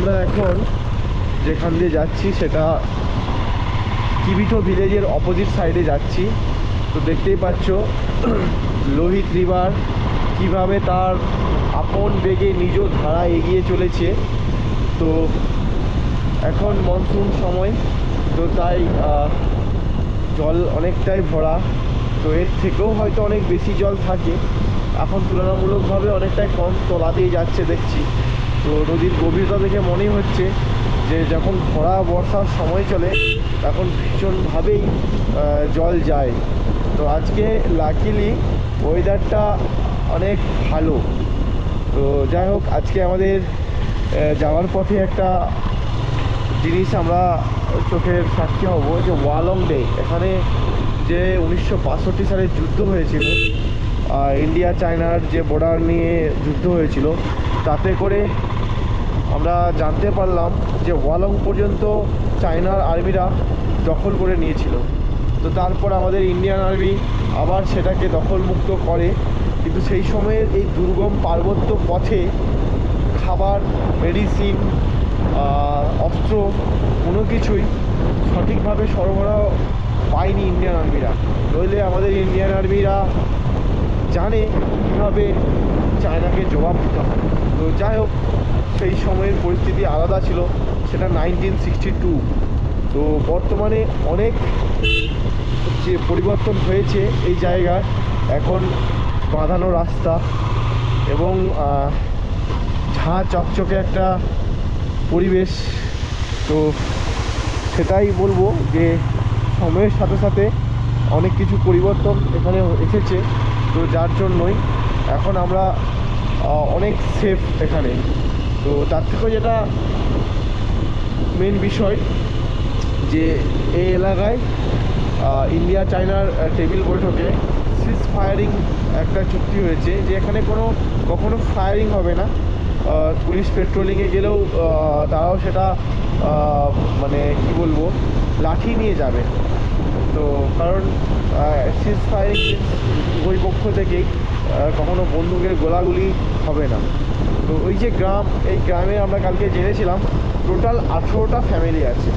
আমরা এখন যেখান দিয়ে যাচ্ছি সেটা কিবিটো ভিলেজের অপোজিট সাইডে যাচ্ছি। তো দেখতেই পাচ্ছ লোহিত রিভার কিভাবে তার আপন বেগে নিজ ধারা এগিয়ে চলেছে। তো এখন মনসুন সময়, তো তাই জল অনেকটাই ভরা। তো এর থেকেও হয়তো অনেক বেশি জল থাকে, এখন তুলনামূলকভাবে অনেকটাই কম তলাতেই যাচ্ছে দেখছি। তো নদীর গভীরতা দেখে মনেই হচ্ছে যে যখন খরা বর্ষার সময় চলে তখন ভীষণভাবেই জল যায়। তো আজকে লাকিলি ওয়েদারটা অনেক ভালো। তো যাই হোক, আজকে আমাদের যাওয়ার পথে একটা জিনিস আমরা চোখের সাক্ষী হব, যে ওয়ালং ডে। এখানে যে 1962 সালে যুদ্ধ হয়েছিল, ইন্ডিয়া চায়নার যে বর্ডার নিয়ে যুদ্ধ হয়েছিল, তাতে করে আমরা জানতে পারলাম যে ওয়ালং পর্যন্ত চায়নার আর্মিরা দখল করে নিয়েছিল। তো তারপর আমাদের ইন্ডিয়ান আর্মি আবার সেটাকে দখলমুক্ত করে, কিন্তু সেই সময়ের এই দুর্গম পার্বত্য পথে খাবার, মেডিসিন, অস্ত্র কোনো কিছুই সঠিকভাবে সরবরাহ পায়নি ইন্ডিয়ান আর্মিরা। নইলে আমাদের ইন্ডিয়ান আর্মিরা জানে কীভাবে চায়নাকে জবাব দিতে হয়। তো যাই হোক, সেই সময়ের পরিস্থিতি আলাদা ছিল, সেটা 1962। তো বর্তমানে অনেক যে পরিবর্তন হয়েছে এই জায়গায়, এখন বাঁধানো রাস্তা এবং ঝাঁ চকচকে একটা পরিবেশ। তো সেটাই বলবো যে সময়ের সাথে সাথে অনেক কিছু পরিবর্তন এখানে এসেছে। তো যার জন্যই এখন আমরা অনেক সেফ এখানে। তো তার থেকেও যেটা মেন বিষয়, যে এই এলাকায় ইন্ডিয়া চায়নার টেবিল বৈঠকে সিজ ফায়ারিং একটা চুক্তি হয়েছে, যে এখানে কখনো ফায়ারিং হবে না। পুলিশ পেট্রোলিংয়ে গেলেও তারাও সেটা মানে কি বলবো, লাঠি নিয়ে যাবে। তো কারণ সিজ ফায়ারিং উভয় পক্ষ থেকেই কখনো বন্দুকের গোলাগুলি হবে না। তো ওই যে গ্রাম, এই গ্রামে আমরা কালকে জেনেছিলাম টোটাল 18টা ফ্যামিলি আছে।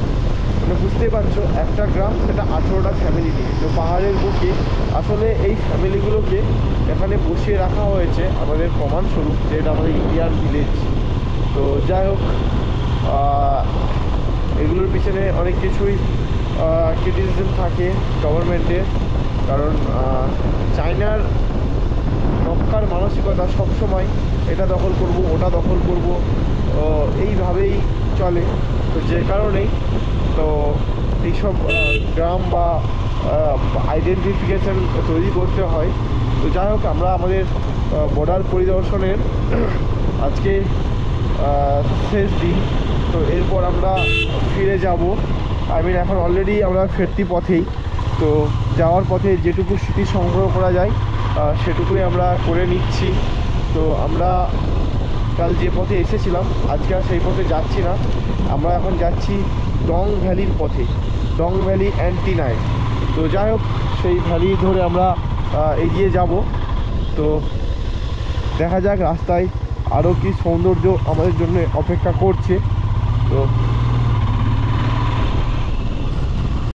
মানে বুঝতেই পারছো, একটা গ্রাম, সেটা 18টা ফ্যামিলি নিয়ে। তো পাহাড়ের বুকে আসলে এই ফ্যামিলিগুলোকে এখানে বসিয়ে রাখা হয়েছে আমাদের প্রমাণস্বরূপ যে এটা আমাদের ইন্ডিয়ান ভিলেজ। তো যাই হোক, এগুলোর পিছনে অনেক কিছুই ক্রিটিসিজম থাকে গভর্নমেন্টের, কারণ চায়নার মক্কার মানসিকতা সবসময় এটা দখল করব, ওটা দখল করব, এইভাবেই চলে। তো যে কারণেই তো এইসব গ্রাম বা আইডেন্টিফিকেশান তৈরি করতে হয়। তো যাই হোক, আমরা আমাদের বর্ডার পরিদর্শনের আজকে শেষ দিন। তো এরপর আমরা ফিরে যাব। এখন অলরেডি আমরা ফিরতি পথেই। তো যাওয়ার পথে যেটুকু স্মৃতি সংগ্রহ করা যায় সেটুকুই আমরা করে নিচ্ছি। তো আমরা কাল যে পথে এসেছিলাম আজকে আর সেই পথে যাচ্ছি না, আমরা এখন যাচ্ছি ডং ভ্যালির পথে, ডং ভ্যালি অ্যান্টিনায়। তো যাই হোক, সেই ভ্যালি ধরে আমরা এগিয়ে যাব। তো দেখা যাক রাস্তায় আরও কি সৌন্দর্য আমাদের জন্য অপেক্ষা করছে। তো